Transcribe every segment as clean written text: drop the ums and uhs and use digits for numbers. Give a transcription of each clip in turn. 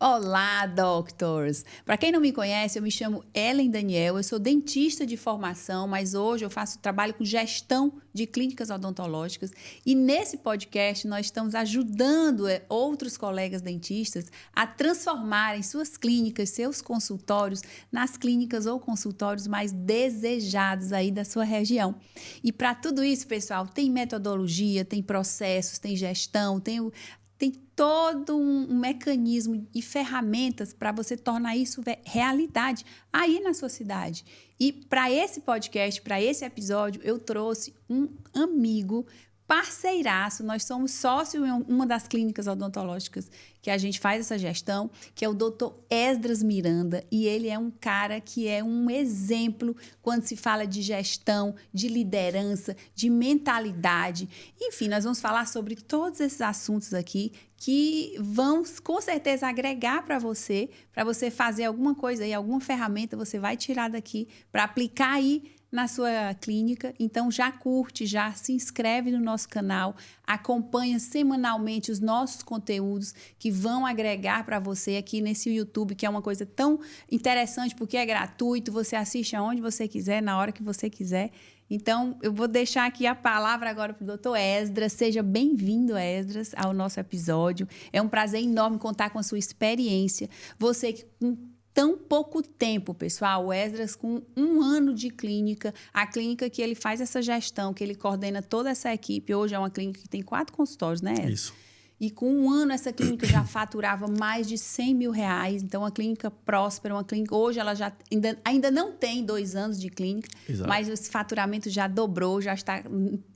Olá, doctors! Para quem não me conhece, eu me chamo Ellen Daniel, eu sou dentista de formação, mas hoje eu faço trabalho com gestão de clínicas odontológicas e nesse podcast nós estamos ajudando outros colegas dentistas a transformarem suas clínicas, seus consultórios, nas clínicas ou consultórios mais desejados aí da sua região. E para tudo isso, pessoal, tem metodologia, tem processos, tem gestão, tem todo um mecanismo e ferramentas para você tornar isso realidade aí na sua cidade. E para esse podcast, para esse episódio, eu trouxe um amigo parceiraço. Nós somos sócios em uma das clínicas odontológicas que a gente faz essa gestão, que é o Dr. Esdras Miranda, e ele é um cara que é um exemplo quando se fala de gestão, de liderança, de mentalidade. Enfim, nós vamos falar sobre todos esses assuntos aqui que vão, com certeza, agregar para você fazer alguma coisa aí, alguma ferramenta você vai tirar daqui para aplicar aí na sua clínica. Então já curte, já se inscreve no nosso canal, acompanha semanalmente os nossos conteúdos que vão agregar para você aqui nesse YouTube, que é uma coisa tão interessante porque é gratuito, você assiste aonde você quiser, na hora que você quiser. Então, eu vou deixar aqui a palavra agora para o Dr. Esdras. Seja bem-vindo, Esdras, ao nosso episódio. É um prazer enorme contar com a sua experiência. Você que com tão pouco tempo, pessoal, o Esdras com 1 ano de clínica, a clínica que ele faz essa gestão, que ele coordena toda essa equipe, hoje é uma clínica que tem 4 consultórios, né, Esdras? Isso. E com 1 ano essa clínica já faturava mais de R$100 mil, então uma clínica próspera, uma clínica, hoje ela já ainda não tem 2 anos de clínica, Exato. mas esse faturamento já dobrou, já está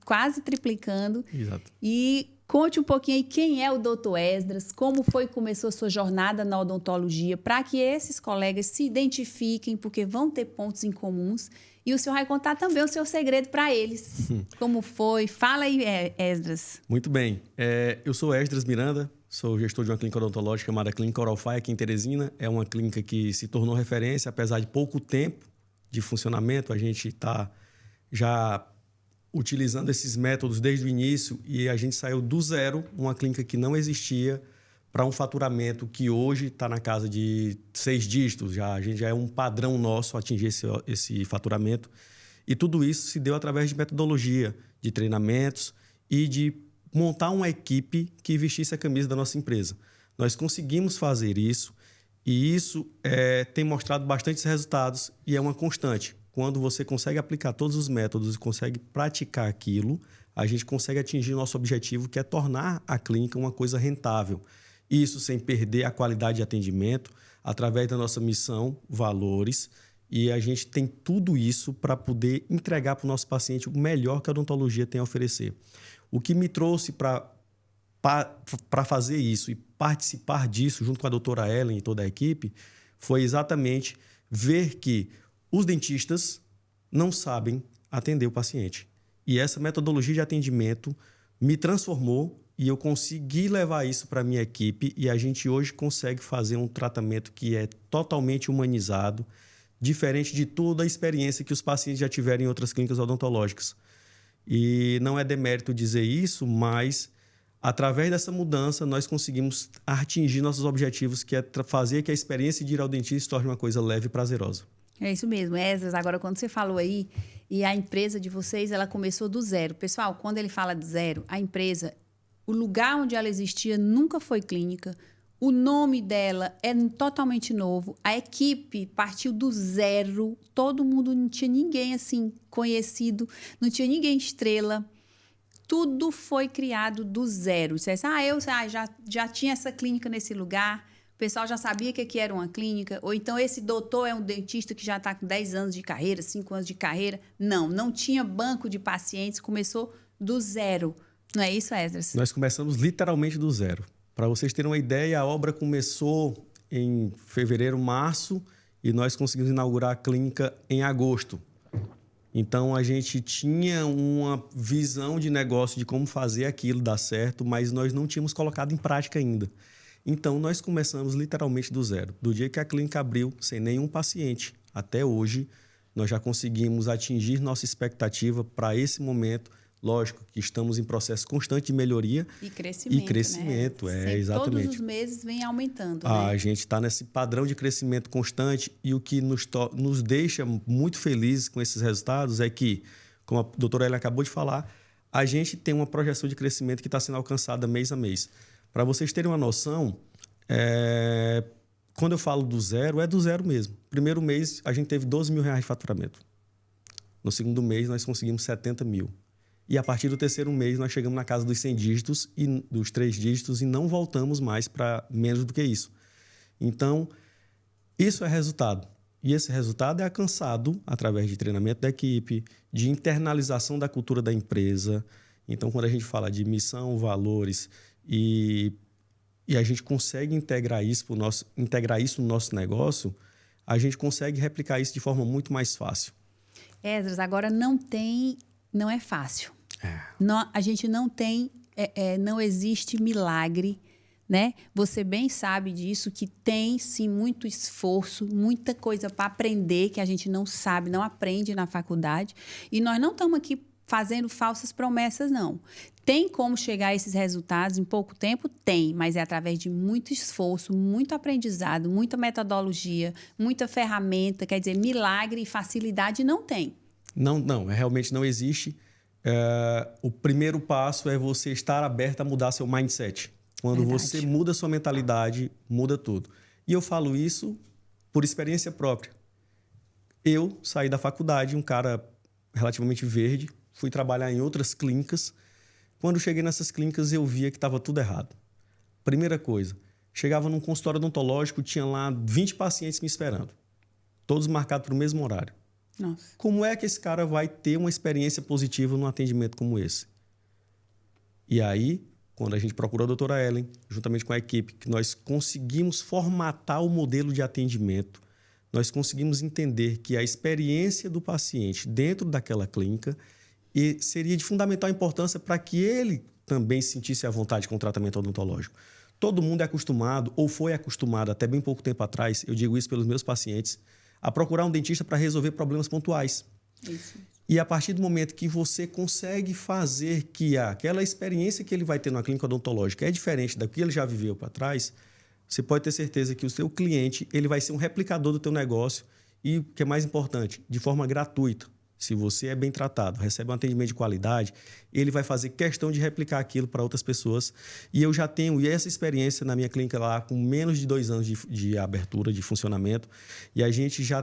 quase triplicando. Exato. E conte um pouquinho aí quem é o Dr. Esdras, como foi que começou a sua jornada na odontologia, para que esses colegas se identifiquem, porque vão ter pontos em comuns. E o senhor vai contar também o seu segredo para eles. Como foi? Fala aí, Esdras. Muito bem. Eu sou Esdras Miranda, sou gestor de uma clínica odontológica chamada Clínica Oralfy aqui em Teresina. É uma clínica que se tornou referência, apesar de pouco tempo de funcionamento. A gente está já utilizando esses métodos desde o início e a gente saiu do zero, uma clínica que não existia, para um faturamento que hoje está na casa de 6 dígitos. A gente já é um padrão nosso atingir esse faturamento. E tudo isso se deu através de metodologia, de treinamentos e de montar uma equipe que vestisse a camisa da nossa empresa. Nós conseguimos fazer isso e isso tem mostrado bastantes resultados e é uma constante. Quando você consegue aplicar todos os métodos e consegue praticar aquilo, a gente consegue atingir o nosso objetivo, que é tornar a clínica uma coisa rentável. Isso sem perder a qualidade de atendimento, através da nossa missão, valores, e a gente tem tudo isso para poder entregar para o nosso paciente o melhor que a odontologia tem a oferecer. O que me trouxe para fazer isso e participar disso junto com a doutora Ellen e toda a equipe foi exatamente ver que os dentistas não sabem atender o paciente. E essa metodologia de atendimento me transformou e eu consegui levar isso para a minha equipe e a gente hoje consegue fazer um tratamento que é totalmente humanizado, diferente de toda a experiência que os pacientes já tiveram em outras clínicas odontológicas. E não é demérito dizer isso, mas através dessa mudança nós conseguimos atingir nossos objetivos, que é fazer que a experiência de ir ao dentista se torne uma coisa leve e prazerosa. É isso mesmo, Esdras. Agora, quando você falou aí, e a empresa de vocês, ela começou do zero. Pessoal, quando ele fala do zero, a empresa, o lugar onde ela existia nunca foi clínica, o nome dela é totalmente novo, a equipe partiu do zero, todo mundo, não tinha ninguém assim conhecido, não tinha ninguém estrela, tudo foi criado do zero. Você disse, eu já tinha essa clínica nesse lugar, o pessoal já sabia que aqui era uma clínica, ou então esse doutor é um dentista que já está com 10 anos de carreira, 5 anos de carreira. Não tinha banco de pacientes, começou do zero. Não é isso, Esdras? Nós começamos literalmente do zero. Para vocês terem uma ideia, a obra começou em fevereiro, março, e nós conseguimos inaugurar a clínica em agosto. Então, a gente tinha uma visão de negócio de como fazer aquilo dar certo, mas nós não tínhamos colocado em prática ainda. Então, nós começamos literalmente do zero. Do dia que a clínica abriu, sem nenhum paciente, até hoje, nós já conseguimos atingir nossa expectativa para esse momento Lógico que estamos em processo constante de melhoria. E crescimento, né? Exatamente. Todos os meses vem aumentando, né? A gente está nesse padrão de crescimento constante e o que nos deixa muito felizes com esses resultados é que, como a doutora Ellen acabou de falar, a gente tem uma projeção de crescimento que está sendo alcançada mês a mês. Para vocês terem uma noção, quando eu falo do zero, é do zero mesmo. Primeiro mês, a gente teve R$12 mil de faturamento. No segundo mês, nós conseguimos 70 mil. E a partir do terceiro mês, nós chegamos na casa dos 100 dígitos, e dos 3 dígitos, e não voltamos mais para menos do que isso. Então, isso é resultado. E esse resultado é alcançado através de treinamento da equipe, de internalização da cultura da empresa. Então, quando a gente fala de missão, valores e a gente consegue integrar isso no nosso negócio, a gente consegue replicar isso de forma muito mais fácil. Esdras, agora não é fácil. A gente não tem, não existe milagre, né? Você bem sabe disso, que tem sim muito esforço, muita coisa para aprender que a gente não sabe, não aprende na faculdade. E nós não estamos aqui fazendo falsas promessas, não. Tem como chegar a esses resultados em pouco tempo? Tem, mas é através de muito esforço, muito aprendizado, muita metodologia, muita ferramenta. Quer dizer, milagre e facilidade não tem. Não, realmente não existe. O primeiro passo é você estar aberto a mudar seu mindset. Quando você muda sua mentalidade, muda tudo. E eu falo isso por experiência própria. Eu saí da faculdade, um cara relativamente verde, fui trabalhar em outras clínicas. Quando cheguei nessas clínicas, eu via que estava tudo errado. Primeira coisa, chegava num consultório odontológico, tinha lá 20 pacientes me esperando. Todos marcados para o mesmo horário. Nossa. Como é que esse cara vai ter uma experiência positiva num atendimento como esse? E aí, quando a gente procurou a doutora Ellen, juntamente com a equipe, que nós conseguimos formatar o modelo de atendimento, nós conseguimos entender que a experiência do paciente dentro daquela clínica seria de fundamental importância para que ele também sentisse à vontade com o tratamento odontológico. Todo mundo é acostumado, ou foi acostumado até bem pouco tempo atrás, eu digo isso pelos meus pacientes, a procurar um dentista para resolver problemas pontuais. Isso. E a partir do momento que você consegue fazer que aquela experiência que ele vai ter na clínica odontológica é diferente da que ele já viveu para trás, você pode ter certeza que o seu cliente ele vai ser um replicador do teu negócio e, o que é mais importante, de forma gratuita. Se você é bem tratado, recebe um atendimento de qualidade, ele vai fazer questão de replicar aquilo para outras pessoas. E eu já tenho essa experiência na minha clínica lá com menos de 2 anos de abertura, de funcionamento. E a gente já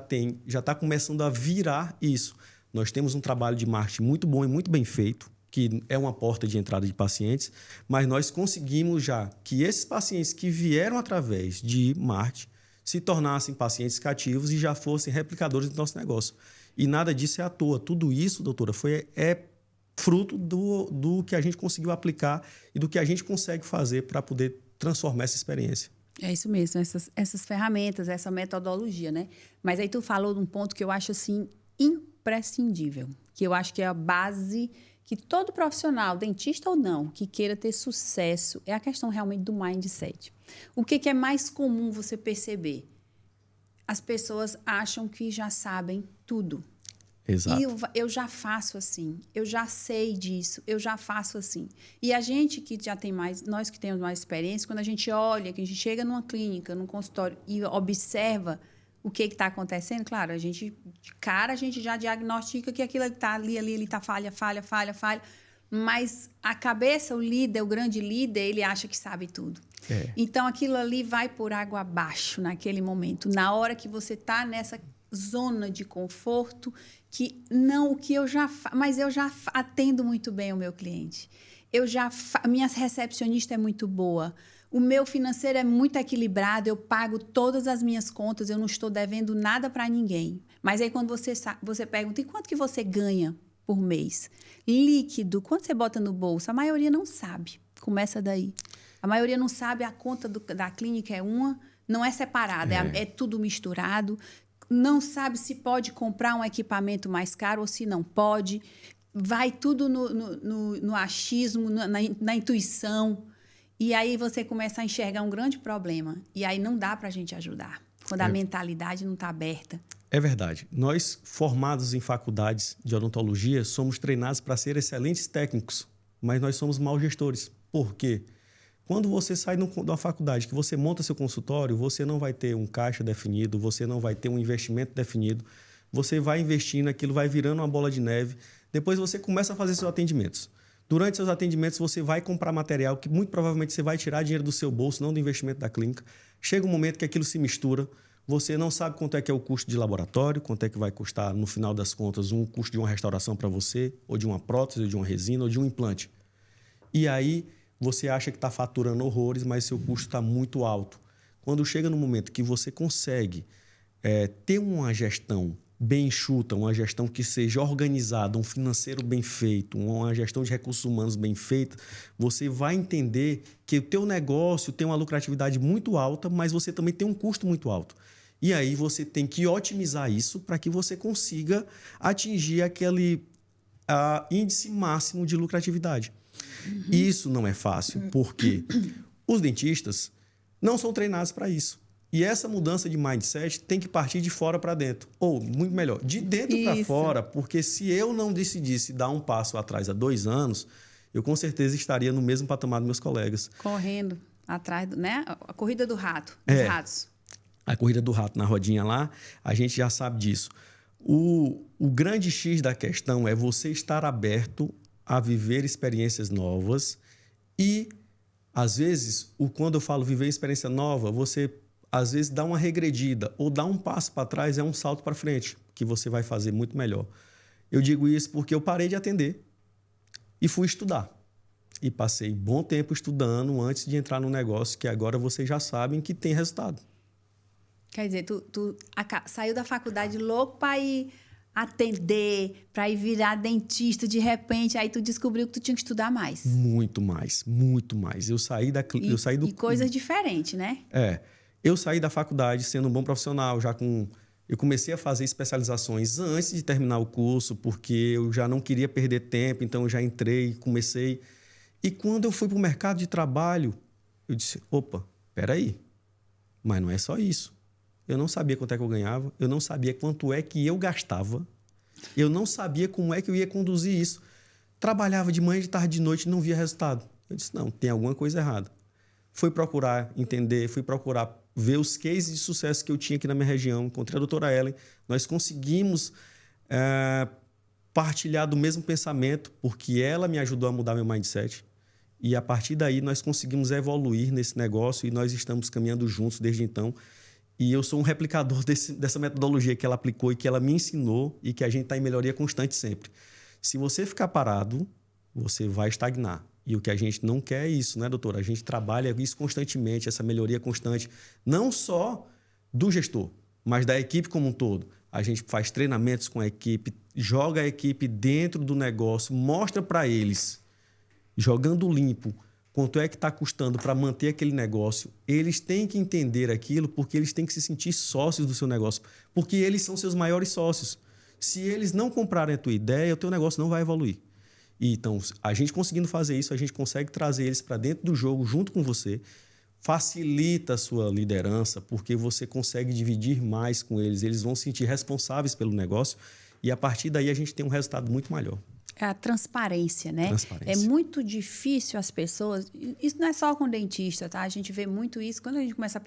está começando a virar isso. Nós temos um trabalho de marketing muito bom e muito bem feito, que é uma porta de entrada de pacientes, mas nós conseguimos já que esses pacientes que vieram através de marketing se tornassem pacientes cativos e já fossem replicadores do nosso negócio. E nada disso é à toa. Tudo isso, doutora, é fruto do que a gente conseguiu aplicar e do que a gente consegue fazer para poder transformar essa experiência. É isso mesmo, essas ferramentas, essa metodologia, né? Mas aí tu falou de um ponto que eu acho, assim, imprescindível, que eu acho que é a base que todo profissional, dentista ou não, que queira ter sucesso, é a questão realmente do mindset. O que é mais comum você perceber? As pessoas acham que já sabem tudo. Exato. E eu já faço assim, eu já sei disso, eu já faço assim. E a gente que já tem mais, nós que temos mais experiência, quando a gente olha, que a gente chega numa clínica, num consultório e observa o que está acontecendo, claro, de cara a gente já diagnostica que aquilo está ali está falha. Mas a cabeça, o líder, o grande líder, ele acha que sabe tudo. Então, aquilo ali vai por água abaixo naquele momento. Na hora que você está nessa zona de conforto, que não, o que eu já faço, mas eu já atendo muito bem o meu cliente. A minha recepcionista é muito boa. O meu financeiro é muito equilibrado, eu pago todas as minhas contas, eu não estou devendo nada para ninguém. Mas aí, quando você pergunta, e quanto que você ganha por mês? Líquido, quanto você bota no bolso? A maioria não sabe. Começa daí. A maioria não sabe, a conta da clínica é uma, não é separada, é tudo misturado. Não sabe se pode comprar um equipamento mais caro ou se não pode. Vai tudo no achismo, na intuição. E aí você começa a enxergar um grande problema. E aí não dá para a gente ajudar. quando a mentalidade não está aberta. É verdade. Nós, formados em faculdades de odontologia, somos treinados para ser excelentes técnicos, mas nós somos maus gestores. Por quê? Quando você sai de uma faculdade, que você monta seu consultório, você não vai ter um caixa definido, você não vai ter um investimento definido, você vai investindo, aquilo vai virando uma bola de neve, depois você começa a fazer seus atendimentos. Durante seus atendimentos, você vai comprar material que muito provavelmente você vai tirar dinheiro do seu bolso, não do investimento da clínica. Chega um momento que aquilo se mistura, você não sabe quanto é que é o custo de laboratório, quanto é que vai custar, no final das contas, um custo de uma restauração para você, ou de uma prótese, ou de uma resina, ou de um implante. E aí você acha que está faturando horrores, mas seu custo está muito alto. Quando chega no momento que você consegue ter uma gestão bem enxuta, uma gestão que seja organizada, um financeiro bem feito, uma gestão de recursos humanos bem feita, você vai entender que o teu negócio tem uma lucratividade muito alta, mas você também tem um custo muito alto. E aí você tem que otimizar isso para que você consiga atingir aquele índice máximo de lucratividade. Uhum. Isso não é fácil, porque os dentistas não são treinados para isso. E essa mudança de mindset tem que partir de fora para dentro. Ou, muito melhor, de dentro para fora, porque se eu não decidisse dar um passo atrás há 2 anos, eu com certeza estaria no mesmo patamar dos meus colegas. Correndo atrás, né? A corrida do rato, dos ratos. A corrida do rato na rodinha lá, a gente já sabe disso. O grande X da questão é você estar aberto a viver experiências novas e, às vezes, quando eu falo viver experiência nova, você, às vezes, dá uma regredida ou dá um passo para trás, é um salto para frente, que você vai fazer muito melhor. Eu digo isso porque eu parei de atender e fui estudar. E passei bom tempo estudando antes de entrar no negócio que agora vocês já sabem que tem resultado. Quer dizer, tu saiu da faculdade louco para ir atender, para ir virar dentista, de repente, aí tu descobriu que tu tinha que estudar mais. Muito mais, muito mais. Eu saí do... E coisas diferentes, né? Eu saí da faculdade sendo um bom profissional, eu comecei a fazer especializações antes de terminar o curso, porque eu já não queria perder tempo, então eu já entrei, comecei. E quando eu fui para o mercado de trabalho, eu disse, opa, peraí, mas não é só isso. Eu não sabia quanto é que eu ganhava, eu não sabia quanto é que eu gastava, eu não sabia como é que eu ia conduzir isso. Trabalhava de manhã, de tarde, de noite e não via resultado. Eu disse, não, tem alguma coisa errada. Fui procurar entender, fui procurar ver os cases de sucesso que eu tinha aqui na minha região. Encontrei a doutora Ellen, nós conseguimos partilhar do mesmo pensamento, porque ela me ajudou a mudar meu mindset. E a partir daí nós conseguimos evoluir nesse negócio e nós estamos caminhando juntos desde então. E eu sou um replicador dessa metodologia que ela aplicou e que ela me ensinou e que a gente está em melhoria constante sempre. Se você ficar parado, você vai estagnar. E o que a gente não quer é isso, né, doutora? A gente trabalha isso constantemente, essa melhoria constante, não só do gestor, mas da equipe como um todo. A gente faz treinamentos com a equipe, joga a equipe dentro do negócio, mostra para eles, jogando limpo, quanto é que está custando para manter aquele negócio. Eles têm que entender aquilo porque eles têm que se sentir sócios do seu negócio, porque eles são seus maiores sócios. Se eles não comprarem a tua ideia, o teu negócio não vai evoluir. E, então, a gente conseguindo fazer isso, a gente consegue trazer eles para dentro do jogo junto com você, facilita a sua liderança, porque você consegue dividir mais com eles, eles vão se sentir responsáveis pelo negócio e, a partir daí, a gente tem um resultado muito melhor. É a transparência, né? É muito difícil as pessoas... Isso não é só com dentista, tá? A gente vê muito isso. Quando a gente começa a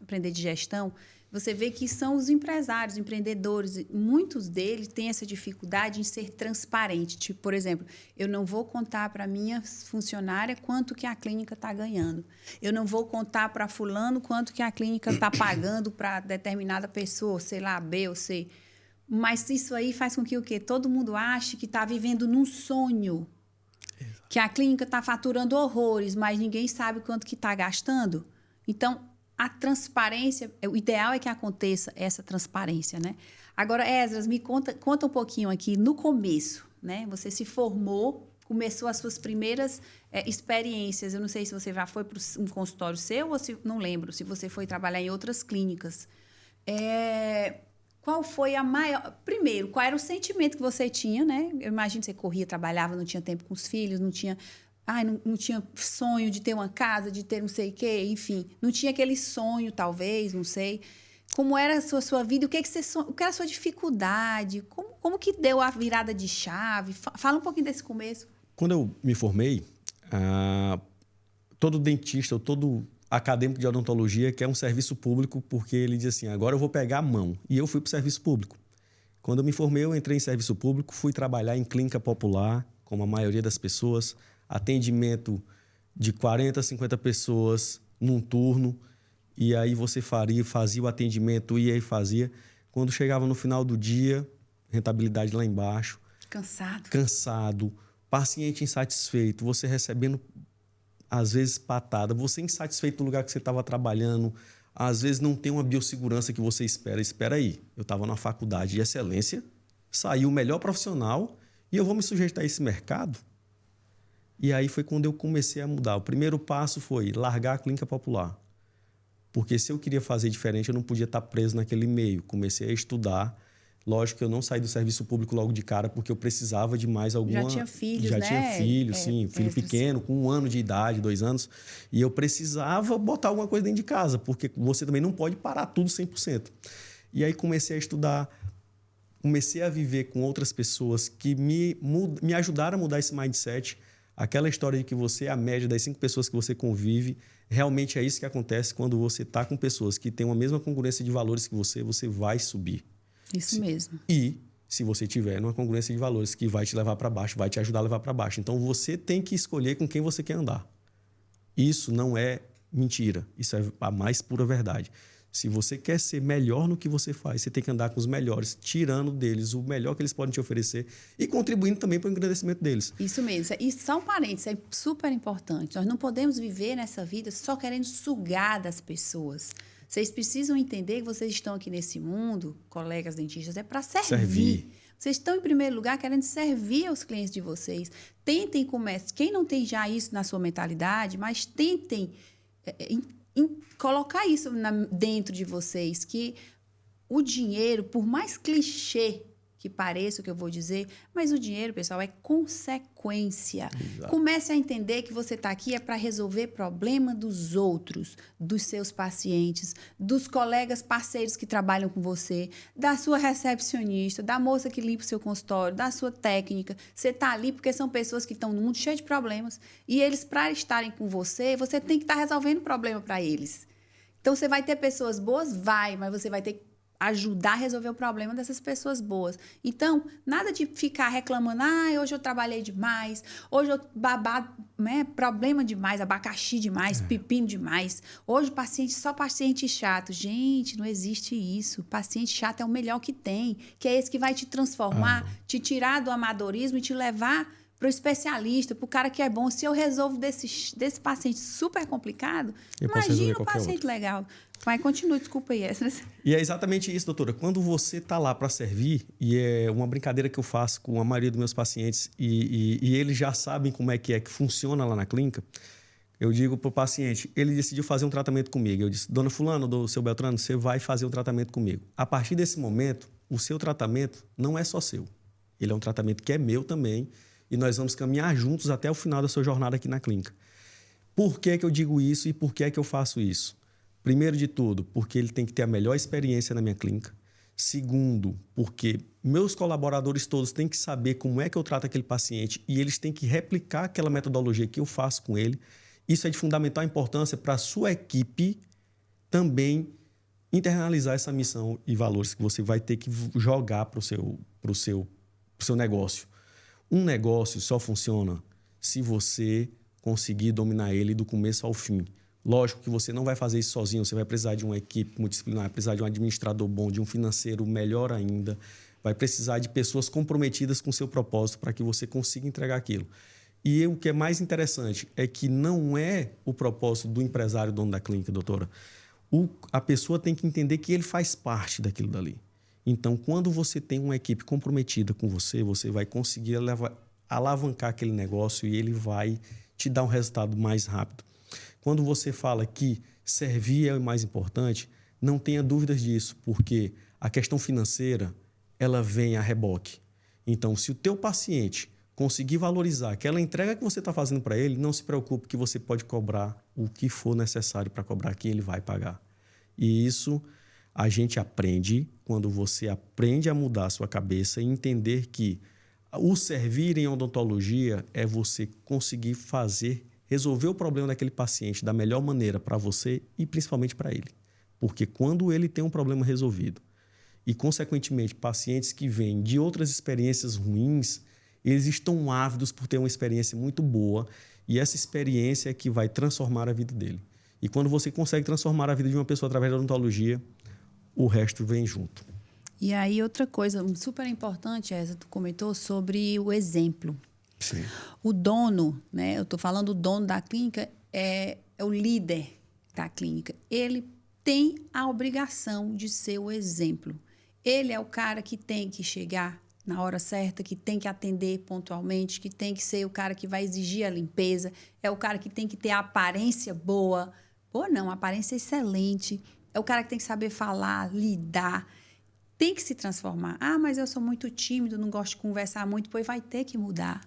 aprender de gestão, você vê que são os empresários, empreendedores. Muitos deles têm essa dificuldade em ser transparente. Tipo, por exemplo, eu não vou contar para a minha funcionária quanto que a clínica está ganhando. Eu não vou contar para fulano quanto que a clínica está pagando para determinada pessoa, sei lá, B ou C. Mas isso aí faz com que o quê? Todo mundo ache que está vivendo num sonho. Exato. Que a clínica está faturando horrores, mas ninguém sabe quanto que está gastando. Então, a transparência, o ideal é que aconteça essa transparência, né? Agora, Esdras, me conta um pouquinho aqui, no começo, né? Você se formou, começou as suas primeiras experiências. Eu não sei se você já foi para um consultório seu ou se, não lembro, se você foi trabalhar em outras clínicas. Qual foi a maior... Primeiro, qual era o sentimento que você tinha, né? Eu imagino que você corria, trabalhava, não tinha tempo com os filhos, não tinha sonho de ter uma casa, de ter não sei o quê, enfim. Não tinha aquele sonho, talvez, não sei. Como era a sua vida? O que era a sua dificuldade? Como que deu a virada de chave? Fala um pouquinho desse começo. Quando eu me formei, todo dentista ou todo acadêmico de odontologia quer um serviço público porque ele diz assim, agora eu vou pegar a mão. E eu fui para o serviço público. Quando eu me formei, eu entrei em serviço público, fui trabalhar em clínica popular, como a maioria das pessoas, atendimento de 40, 50 pessoas num turno, e aí você fazia o atendimento, ia e fazia. Quando chegava no final do dia, rentabilidade lá embaixo. Cansado, paciente insatisfeito, você recebendo, às vezes, patada, você insatisfeito no lugar que você estava trabalhando, às vezes não tem uma biossegurança que você espera. Espera aí, eu estava na faculdade de excelência, saiu o melhor profissional e eu vou me sujeitar a esse mercado? E aí foi quando eu comecei a mudar. O primeiro passo foi largar a clínica popular. Porque se eu queria fazer diferente, eu não podia estar preso naquele meio. Comecei a estudar. Lógico que eu não saí do serviço público logo de cara, porque eu precisava de mais alguma... Já tinha filhos, Já né? tinha filho, sim. Filho pequeno, com 1 ano de idade, 2 anos. E eu precisava botar alguma coisa dentro de casa, porque você também não pode parar tudo 100%. E aí comecei a estudar, comecei a viver com outras pessoas que me ajudaram a mudar esse mindset. Aquela história de que você é a média das 5 pessoas que você convive, realmente é isso que acontece quando você está com pessoas que têm uma mesma congruência de valores que você vai subir. Isso mesmo. E se você tiver uma congruência de valores que vai te levar para baixo, vai te ajudar a levar para baixo. Então, você tem que escolher com quem você quer andar. Isso não é mentira. Isso é a mais pura verdade. Se você quer ser melhor no que você faz, você tem que andar com os melhores, tirando deles o melhor que eles podem te oferecer e contribuindo também para o engrandecimento deles. Isso mesmo. E só um parênteses, é super importante. Nós não podemos viver nessa vida só querendo sugar das pessoas. Vocês precisam entender que vocês estão aqui nesse mundo, colegas dentistas, é para servir. Vocês estão, em primeiro lugar, querendo servir aos clientes de vocês. Tentem começar. Quem não tem já isso na sua mentalidade, mas tentem colocar isso dentro de vocês, que o dinheiro, por mais clichê que pareça o que eu vou dizer, mas o dinheiro, pessoal, é consequência. Exato. Comece a entender que você está aqui para resolver problema dos outros, dos seus pacientes, dos colegas parceiros que trabalham com você, da sua recepcionista, da moça que limpa o seu consultório, da sua técnica. Você está ali porque são pessoas que estão no mundo cheio de problemas e eles, para estarem com você, você tem que estar resolvendo problema para eles. Então, você vai ter pessoas boas? Vai, mas você vai ter que ajudar a resolver o problema dessas pessoas boas. Então, nada de ficar reclamando, hoje eu trabalhei demais, hoje eu babado, né, problema demais, abacaxi demais, pepino demais. Hoje só paciente chato. Gente, não existe isso. Paciente chato é o melhor que tem, que é esse que vai te transformar, te tirar do amadorismo e te levar para o especialista, para o cara que é bom. Se eu resolvo desse paciente super complicado, imagina um paciente legal. Mas continue, desculpa aí. E é exatamente isso, doutora. Quando você está lá para servir, e é uma brincadeira que eu faço com a maioria dos meus pacientes, e eles já sabem como é que funciona lá na clínica, eu digo para o paciente, ele decidiu fazer um tratamento comigo. Eu disse, dona fulano, do seu Beltrano, você vai fazer um tratamento comigo. A partir desse momento, o seu tratamento não é só seu. Ele é um tratamento que é meu também, e nós vamos caminhar juntos até o final da sua jornada aqui na clínica. Por que eu digo isso e por que eu faço isso? Primeiro de tudo, porque ele tem que ter a melhor experiência na minha clínica. Segundo, porque meus colaboradores todos têm que saber como é que eu trato aquele paciente e eles têm que replicar aquela metodologia que eu faço com ele. Isso é de fundamental importância para a sua equipe também internalizar essa missão e valores que você vai ter que jogar para o seu negócio. Um negócio só funciona se você conseguir dominar ele do começo ao fim. Lógico que você não vai fazer isso sozinho, você vai precisar de uma equipe multidisciplinar, vai precisar de um administrador bom, de um financeiro melhor ainda, vai precisar de pessoas comprometidas com o seu propósito para que você consiga entregar aquilo. E o que é mais interessante é que não é o propósito do empresário dono da clínica, doutora. A pessoa tem que entender que ele faz parte daquilo dali. Então, quando você tem uma equipe comprometida com você, você vai conseguir alavancar aquele negócio e ele vai te dar um resultado mais rápido. Quando você fala que servir é o mais importante, não tenha dúvidas disso, porque a questão financeira, ela vem a reboque. Então, se o teu paciente conseguir valorizar aquela entrega que você está fazendo para ele, não se preocupe que você pode cobrar o que for necessário para cobrar, que ele vai pagar. E isso, A gente aprende quando você aprende a mudar a sua cabeça e entender que o servir em odontologia é você conseguir resolver o problema daquele paciente da melhor maneira para você e principalmente para ele. Porque quando ele tem um problema resolvido e, consequentemente, pacientes que vêm de outras experiências ruins, eles estão ávidos por ter uma experiência muito boa e essa experiência é que vai transformar a vida dele. E quando você consegue transformar a vida de uma pessoa através da odontologia, o resto vem junto. E aí, outra coisa super importante, Essa, tu comentou sobre o exemplo. Sim. O dono, né? Eu estou falando, o dono da clínica é o líder da clínica. Ele tem a obrigação de ser o exemplo. Ele é o cara que tem que chegar na hora certa, que tem que atender pontualmente, que tem que ser o cara que vai exigir a limpeza, é o cara que tem que ter a aparência boa. Boa não, aparência excelente. É o cara que tem que saber falar, lidar. Tem que se transformar. Ah, mas eu sou muito tímido, não gosto de conversar muito. Pois vai ter que mudar.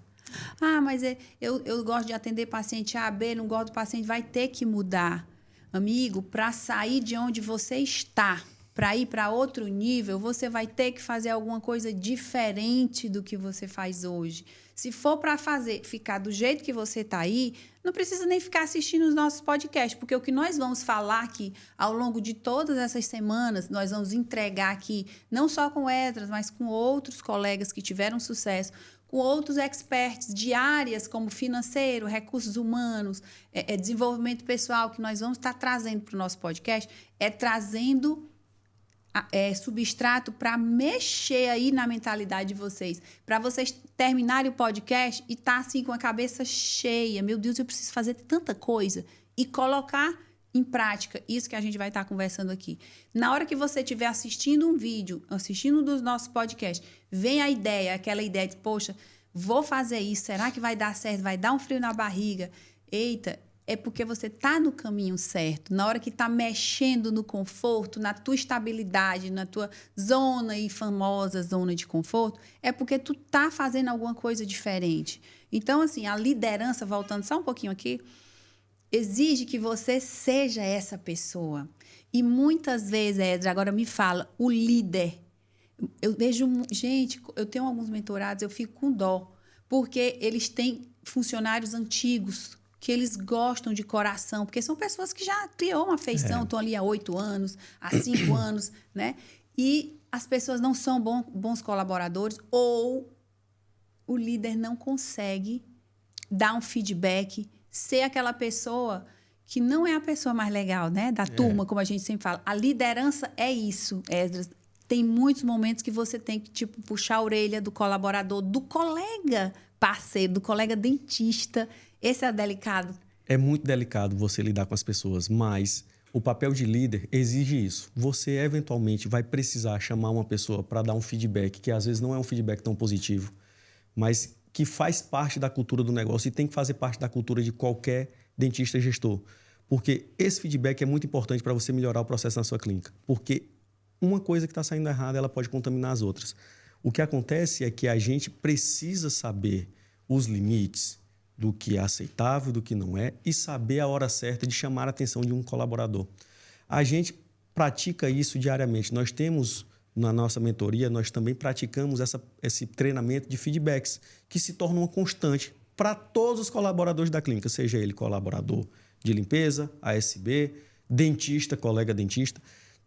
Ah, mas eu gosto de atender paciente A, B, não gosto do paciente. Vai ter que mudar. Amigo, para sair de onde você está, para ir para outro nível, você vai ter que fazer alguma coisa diferente do que você faz hoje. Se for para ficar do jeito que você está aí, não precisa nem ficar assistindo os nossos podcasts, porque o que nós vamos falar aqui ao longo de todas essas semanas, nós vamos entregar aqui, não só com o Esdras, mas com outros colegas que tiveram sucesso, com outros experts de áreas como financeiro, recursos humanos, desenvolvimento pessoal, que nós vamos estar trazendo para o nosso podcast, trazendo substrato para mexer aí na mentalidade de vocês. Para vocês terminarem o podcast e estar assim com a cabeça cheia. Meu Deus, eu preciso fazer tanta coisa. E colocar em prática isso que a gente vai estar conversando aqui. Na hora que você estiver assistindo um vídeo, assistindo um dos nossos podcasts, vem a ideia, aquela ideia de, poxa, vou fazer isso, será que vai dar certo? Vai dar um frio na barriga? Eita, é porque você está no caminho certo. Na hora que está mexendo no conforto, na tua estabilidade, na tua zona e famosa zona de conforto, é porque tu está fazendo alguma coisa diferente. Então, assim, a liderança, voltando só um pouquinho aqui, exige que você seja essa pessoa. E muitas vezes, Esdras, agora me fala, o líder. Eu vejo, gente, eu tenho alguns mentorados, eu fico com dó, porque eles têm funcionários antigos, que eles gostam de coração, porque são pessoas que já criou uma afeição, estão ali há 8 anos, há 5 anos, né? E as pessoas não são bons colaboradores ou o líder não consegue dar um feedback, ser aquela pessoa que não é a pessoa mais legal, né? Da turma, como a gente sempre fala. A liderança é isso, Esdras. Tem muitos momentos que você tem que, tipo, puxar a orelha do colaborador, do colega parceiro, do colega dentista. Esse é delicado. É muito delicado você lidar com as pessoas, mas o papel de líder exige isso. Você, eventualmente, vai precisar chamar uma pessoa para dar um feedback, que às vezes não é um feedback tão positivo, mas que faz parte da cultura do negócio e tem que fazer parte da cultura de qualquer dentista e gestor. Porque esse feedback é muito importante para você melhorar o processo na sua clínica. Porque uma coisa que está saindo errada, ela pode contaminar as outras. O que acontece é que a gente precisa saber os limites do que é aceitável, do que não é, e saber a hora certa de chamar a atenção de um colaborador. A gente pratica isso diariamente. Nós temos, na nossa mentoria, nós também praticamos esse treinamento de feedbacks, que se torna uma constante para todos os colaboradores da clínica, seja ele colaborador de limpeza, ASB, dentista, colega dentista.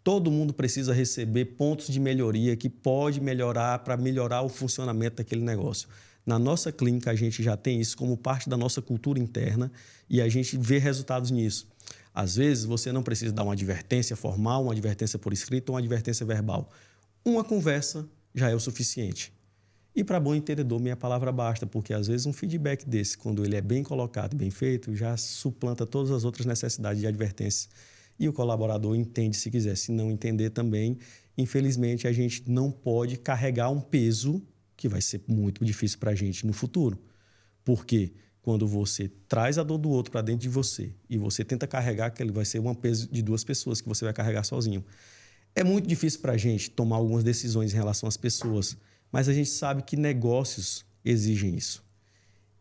Todo mundo precisa receber pontos de melhoria que pode melhorar para melhorar o funcionamento daquele negócio. Na nossa clínica, a gente já tem isso como parte da nossa cultura interna e a gente vê resultados nisso. Às vezes, você não precisa dar uma advertência formal, uma advertência por escrito ou uma advertência verbal. Uma conversa já é o suficiente. E para bom entendedor, minha palavra basta, porque às vezes um feedback desse, quando ele é bem colocado e bem feito, já suplanta todas as outras necessidades de advertência. E o colaborador entende se quiser. Se não entender também, infelizmente, a gente não pode carregar um peso que vai ser muito difícil para a gente no futuro. Porque quando você traz a dor do outro para dentro de você e você tenta carregar, que ele vai ser um peso de 2 pessoas que você vai carregar sozinho. É muito difícil para a gente tomar algumas decisões em relação às pessoas, mas a gente sabe que negócios exigem isso.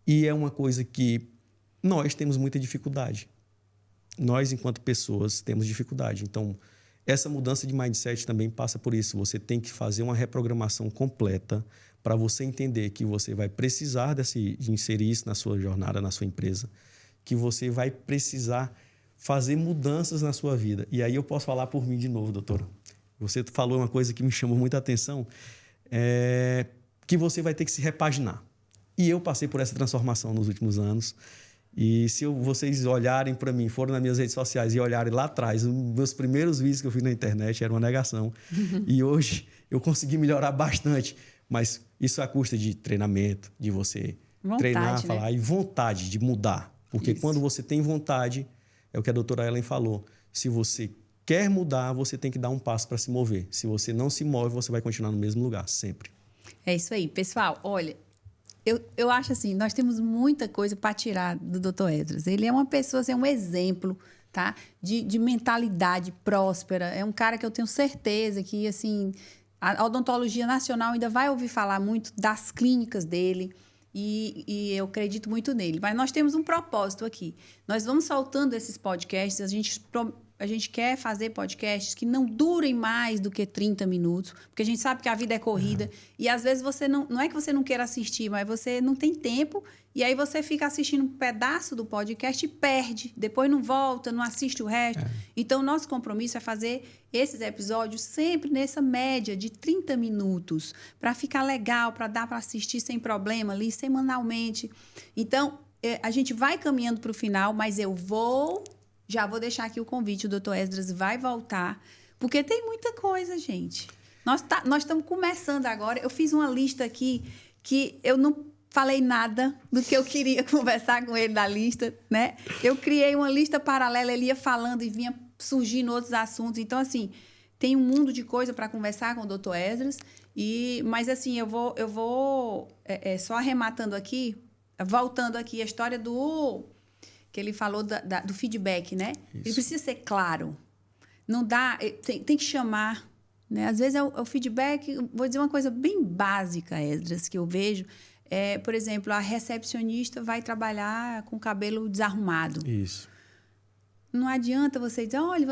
E é uma coisa que nós temos muita dificuldade. Nós, enquanto pessoas, temos dificuldade. Então, Essa mudança de mindset também passa por isso. Você tem que fazer uma reprogramação completa para você entender que você vai precisar de inserir isso na sua jornada, na sua empresa, que você vai precisar fazer mudanças na sua vida. E aí eu posso falar por mim de novo, doutora. Você falou uma coisa que me chamou muita atenção, que você vai ter que se repaginar. E eu passei por essa transformação nos últimos anos. E se vocês olharem para mim, forem nas minhas redes sociais e olharem lá atrás, os meus primeiros vídeos que eu fiz na internet era uma negação. E hoje eu consegui melhorar bastante. Mas isso à custa de treinamento, de você treinar, né? falar, e vontade de mudar. Porque quando você tem vontade, é o que a doutora Ellen falou, se você quer mudar, você tem que dar um passo para se mover. Se você não se move, você vai continuar no mesmo lugar, sempre. É isso aí. Pessoal, olha, eu acho assim, nós temos muita coisa para tirar do Dr. Esdras. Ele é uma pessoa, assim, um exemplo, tá? De mentalidade próspera. É um cara que eu tenho certeza que, assim, a odontologia nacional ainda vai ouvir falar muito das clínicas dele. E eu acredito muito nele. Mas nós temos um propósito aqui. Nós vamos soltando esses podcasts. A gente quer fazer podcasts que não durem mais do que 30 minutos, porque a gente sabe que a vida é corrida. E às vezes você não é que você não queira assistir, mas você não tem tempo. E aí você fica assistindo um pedaço do podcast e perde. Depois não volta, não assiste o resto. Então, nosso compromisso é fazer esses episódios sempre nessa média de 30 minutos, para ficar legal, para dar para assistir sem problema ali, semanalmente. Então, a gente vai caminhando para o final, mas já vou deixar aqui o convite, o Dr. Esdras vai voltar, porque tem muita coisa, gente. Nós estamos começando agora. Eu fiz uma lista aqui que eu não falei nada do que eu queria conversar com ele da lista, né? Eu criei uma lista paralela, ele ia falando e vinha surgindo outros assuntos. Então, assim, tem um mundo de coisa para conversar com o Dr. Esdras. Mas, assim, eu vou só arrematando aqui, voltando aqui, a história que ele falou do feedback, né? Isso. Ele precisa ser claro. Não dá... Tem que chamar, né? Às vezes é o feedback... Vou dizer uma coisa bem básica, Esdras, que eu vejo. Por exemplo, a recepcionista vai trabalhar com o cabelo desarrumado. Isso. Não adianta você dizer, olha,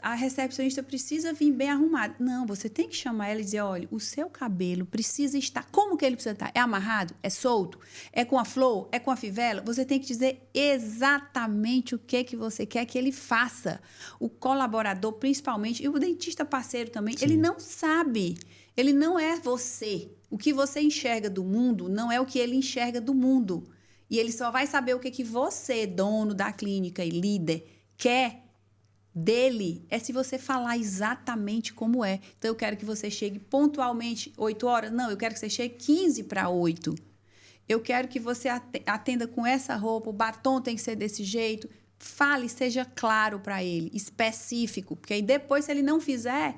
a recepcionista precisa vir bem arrumada. Não, você tem que chamar ela e dizer, olha, o seu cabelo precisa estar... Como que ele precisa estar? É amarrado? É solto? É com a flor? É com a fivela? Você tem que dizer exatamente o que você quer que ele faça. O colaborador, principalmente, e o dentista parceiro também, Sim. Ele não sabe. Ele não é você. O que você enxerga do mundo não é o que ele enxerga do mundo. E ele só vai saber o que você, dono da clínica e líder, quer dele se você falar exatamente como é. Então, eu quero que você chegue pontualmente 8 horas. Não, eu quero que você chegue 15 para 8. Eu quero que você atenda com essa roupa, o batom tem que ser desse jeito. Fale, seja claro para ele, específico. Porque aí depois, se ele não fizer,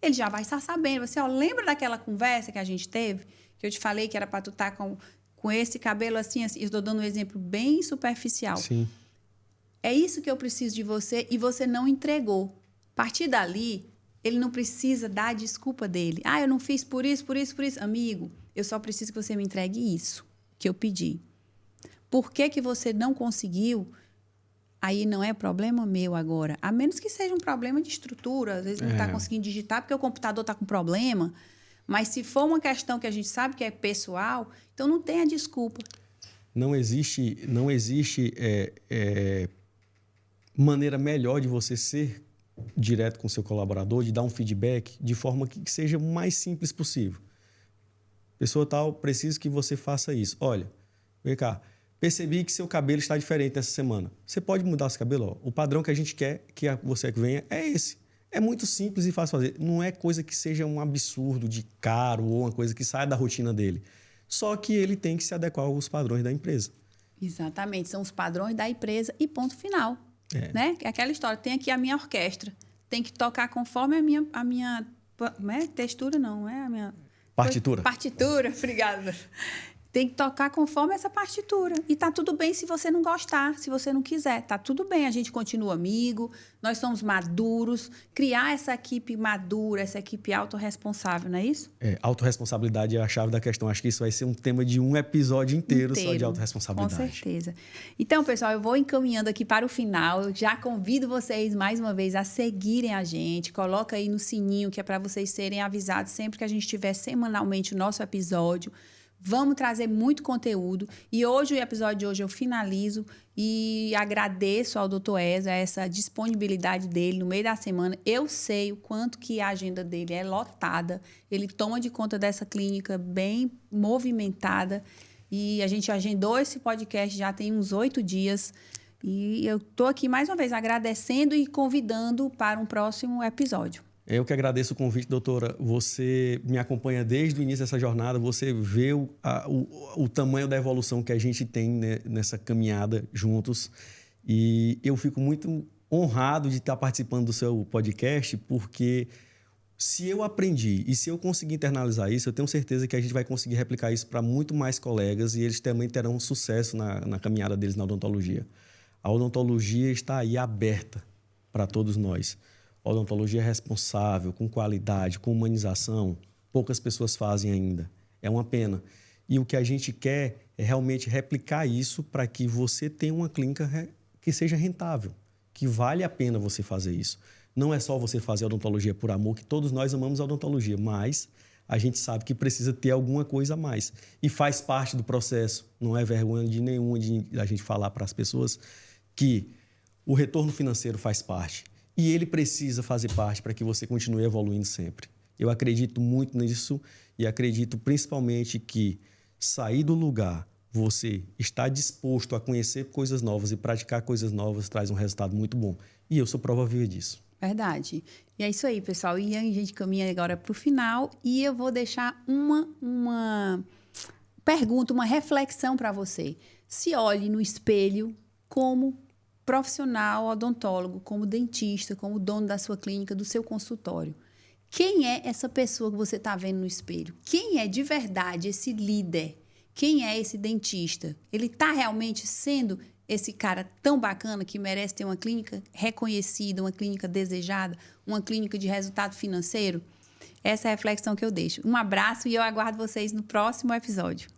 ele já vai estar sabendo. Você, lembra daquela conversa que a gente teve? Que eu te falei que era para tu estar com esse cabelo assim. Eu estou dando um exemplo bem superficial. Sim. É isso que eu preciso de você e você não entregou. A partir dali, ele não precisa dar a desculpa dele. Eu não fiz por isso. Amigo, eu só preciso que você me entregue isso que eu pedi. Por que você não conseguiu? Aí não é problema meu agora. A menos que seja um problema de estrutura. Às vezes não está conseguindo digitar porque o computador está com problema. Mas se for uma questão que a gente sabe que é pessoal, então não tem a desculpa. Não existe maneira melhor de você ser direto com o seu colaborador, de dar um feedback de forma que seja o mais simples possível. Pessoa tal, preciso que você faça isso. Olha, vem cá, percebi que seu cabelo está diferente nessa semana. Você pode mudar esse cabelo? O padrão que a gente quer que você venha é esse. É muito simples e fácil fazer. Não é coisa que seja um absurdo de caro ou uma coisa que saia da rotina dele. Só que ele tem que se adequar aos padrões da empresa. Exatamente, são os padrões da empresa e ponto final. Né? É aquela história, tem aqui a minha orquestra, tem que tocar conforme a minha textura, não é a minha... Partitura. Partitura, obrigada. Tem que tocar conforme essa partitura. E tá tudo bem se você não gostar, se você não quiser. Tá tudo bem, a gente continua amigo, nós somos maduros. Criar essa equipe madura, essa equipe autorresponsável, não é isso? Autorresponsabilidade é a chave da questão. Acho que isso vai ser um tema de um episódio inteiro só de autorresponsabilidade. Com certeza. Então, pessoal, eu vou encaminhando aqui para o final. Eu já convido vocês, mais uma vez, a seguirem a gente. Coloca aí no sininho, que é para vocês serem avisados sempre que a gente tiver semanalmente o nosso episódio. Vamos trazer muito conteúdo. E hoje, o episódio de hoje, eu finalizo e agradeço ao Dr. Ezra essa disponibilidade dele no meio da semana. Eu sei o quanto que a agenda dele é lotada. Ele toma de conta dessa clínica bem movimentada. E a gente agendou esse podcast já tem uns 8 dias. E eu estou aqui mais uma vez agradecendo e convidando para um próximo episódio. Eu que agradeço o convite, doutora. Você me acompanha desde o início dessa jornada, você vê o tamanho da evolução que a gente tem, né, nessa caminhada juntos. E eu fico muito honrado de estar participando do seu podcast, porque se eu aprendi e se eu conseguir internalizar isso, eu tenho certeza que a gente vai conseguir replicar isso para muito mais colegas e eles também terão sucesso na caminhada deles na odontologia. A odontologia está aí aberta para todos nós. Odontologia responsável, com qualidade, com humanização, poucas pessoas fazem ainda. É uma pena. E o que a gente quer é realmente replicar isso para que você tenha uma clínica que seja rentável, que vale a pena você fazer isso. Não é só você fazer odontologia por amor, que todos nós amamos a odontologia, mas a gente sabe que precisa ter alguma coisa a mais. E faz parte do processo. Não é vergonha de nenhuma de a gente falar para as pessoas que o retorno financeiro faz parte. E ele precisa fazer parte para que você continue evoluindo sempre. Eu acredito muito nisso e acredito principalmente que sair do lugar, você estar disposto a conhecer coisas novas e praticar coisas novas traz um resultado muito bom. E eu sou prova viva disso. Verdade. E é isso aí, pessoal. E a gente caminha agora para o final e eu vou deixar uma pergunta, uma reflexão para você. Se olhe no espelho como profissional odontólogo, como dentista, como dono da sua clínica, do seu consultório. Quem é essa pessoa que você está vendo no espelho? Quem é de verdade esse líder? Quem é esse dentista? Ele está realmente sendo esse cara tão bacana que merece ter uma clínica reconhecida, uma clínica desejada, uma clínica de resultado financeiro? Essa é a reflexão que eu deixo. Um abraço e eu aguardo vocês no próximo episódio.